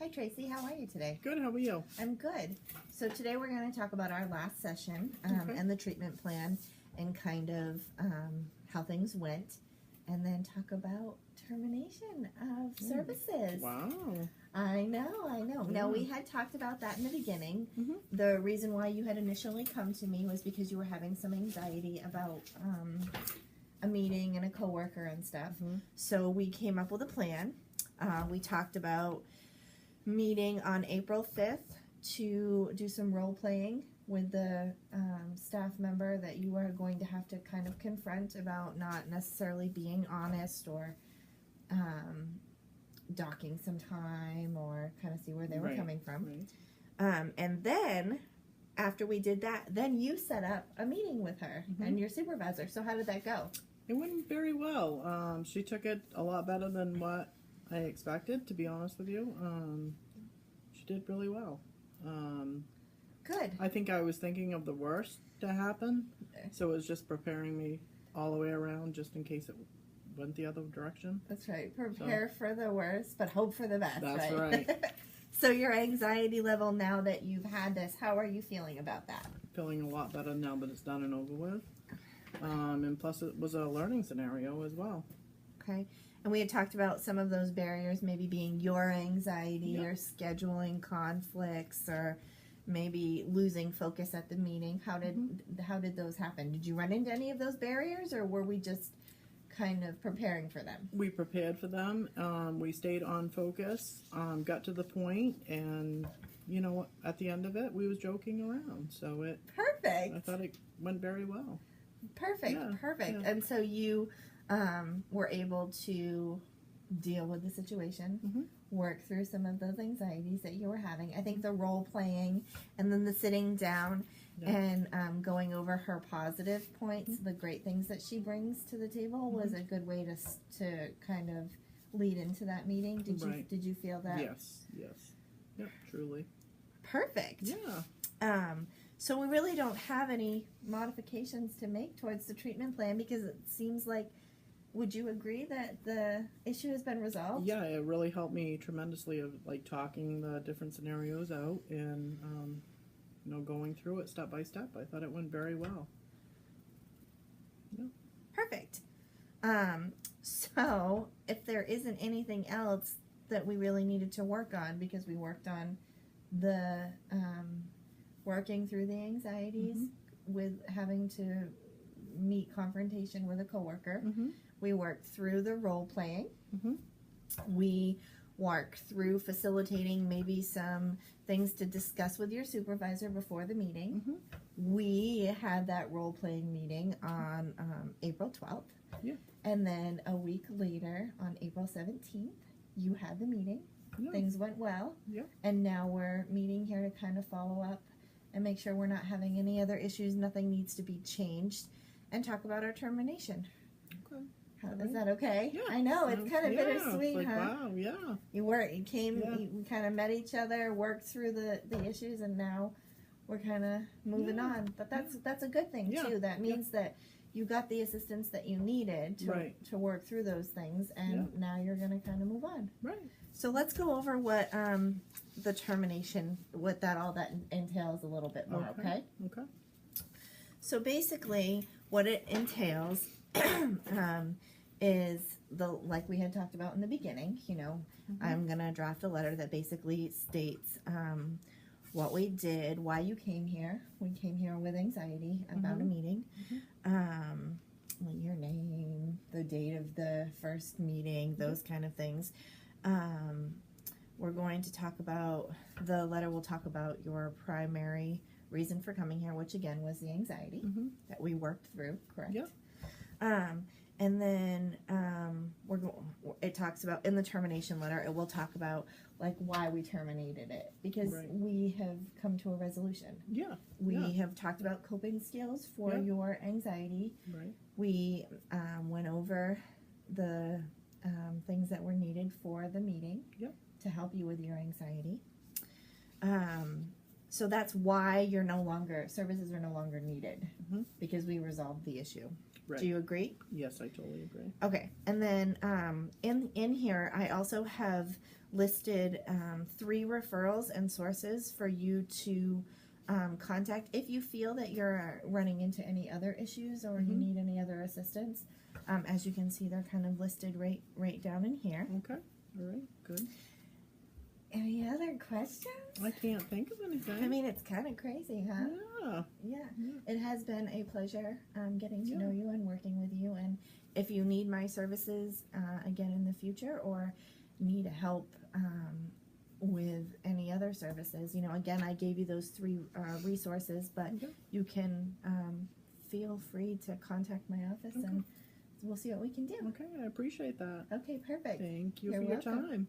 Hi Tracy, how are you today? Good, how are you? I'm good. So today we're going to talk about our last session Okay. and the treatment plan and kind of how things went, and then talk about termination of services. Wow. I know. Now, we Yeah. had talked about that in the beginning. Mhm. The reason why you had initially come to me was because you were having some anxiety about a meeting and a coworker and stuff. Mhm. So we came up with a plan. We talked about meeting on April 5th to do some role playing with the staff member that you are going to have to kind of confront about not necessarily being honest or docking some time, or kind of see where they were Right, coming from. Right. And then after we did that, then you set up a meeting with her and your supervisor. So how did that go? It went very well. She took it a lot better than what I expected, to be honest with you. She did really well. Good. I think I was thinking of the worst to happen, so it was just preparing me all the way around just in case it went the other direction. That's right. Prepare for the worst, but hope for the best. That's right. So your anxiety level now that you've had this, how are you feeling about that? Feeling a lot better now that it's done and over with. And plus it was a learning scenario as well. Okay. And we had talked about some of those barriers maybe being your anxiety or scheduling conflicts or maybe losing focus at the meeting. How did those happen? Did you run into any of those barriers, or were we just kind of preparing for them? We prepared for them. We stayed on focus, got to the point, and you know, at the end of it, we was joking around. So Perfect. I thought it went very well. Perfect. Yeah. And so you were able to deal with the situation, work through some of those anxieties that you were having. I think the role playing and then the sitting down and going over her positive points, the great things that she brings to the table, was a good way to kind of lead into that meeting. Did you feel that? Yes. Yep, truly. Perfect. Yeah. So we really don't have any modifications to make towards the treatment plan, because it seems like, would you agree that the issue has been resolved? Yeah, it really helped me tremendously of like talking the different scenarios out and you know, going through it step by step. I thought it went very well. Yeah. Perfect. So if there isn't anything else that we really needed to work on, because we worked on the working through the anxieties with having to meet confrontation with a coworker. We worked through the role playing. We worked through facilitating maybe some things to discuss with your supervisor before the meeting. We had that role playing meeting on April 12th. Yeah. And then a week later, on April 17th, you had the meeting. Yeah. Things went well. Yeah. And now we're meeting here to kind of follow up and make sure we're not having any other issues, nothing needs to be changed, and talk about our termination. Okay. Is that okay? Yeah. I know, it's kind of bittersweet, like, huh? Wow, yeah. You came, we kind of met each other, worked through the issues, and now we're kind of moving on. But that's a good thing, too. That means that you got the assistance that you needed to work through those things, and now you're going to kind of move on. Right. So let's go over what the termination, what all that entails a little bit more, okay? Okay. So basically, what it entails is like we had talked about in the beginning, you know, I'm going to draft a letter that basically states what we did, why you came here. We came here with anxiety about a meeting. Your name, the date of the first meeting, those kind of things. We're going to talk about, the letter will talk about your primary reason for coming here, which again was the anxiety that we worked through, correct? Yeah. And then it talks about, in the termination letter, it will talk about like why we terminated it, because we have come to a resolution. Yeah. We have talked about coping skills for your anxiety. Right. We went over the things that were needed for the meeting to help you with your anxiety. So that's why services are no longer needed, because we resolved the issue. Right. Do you agree? Yes, I totally agree. Okay. And then in here, I also have listed 3 referrals and sources for you to contact if you feel that you're running into any other issues or you Mhm. need any other assistance. As you can see, they're kind of listed right down in here. Okay. All right. Good. Any other questions? I can't think of anything. I mean, it's kind of crazy, huh? Yeah. Yeah. Yeah. It has been a pleasure getting to Yeah. know you and working with you. And if you need my services again in the future or need help with any other services, again, I gave you those 3 resources, but Okay. you can feel free to contact my office Okay. and we'll see what we can do. Okay. I appreciate that. Okay, perfect. Thank you You're for your welcome. time.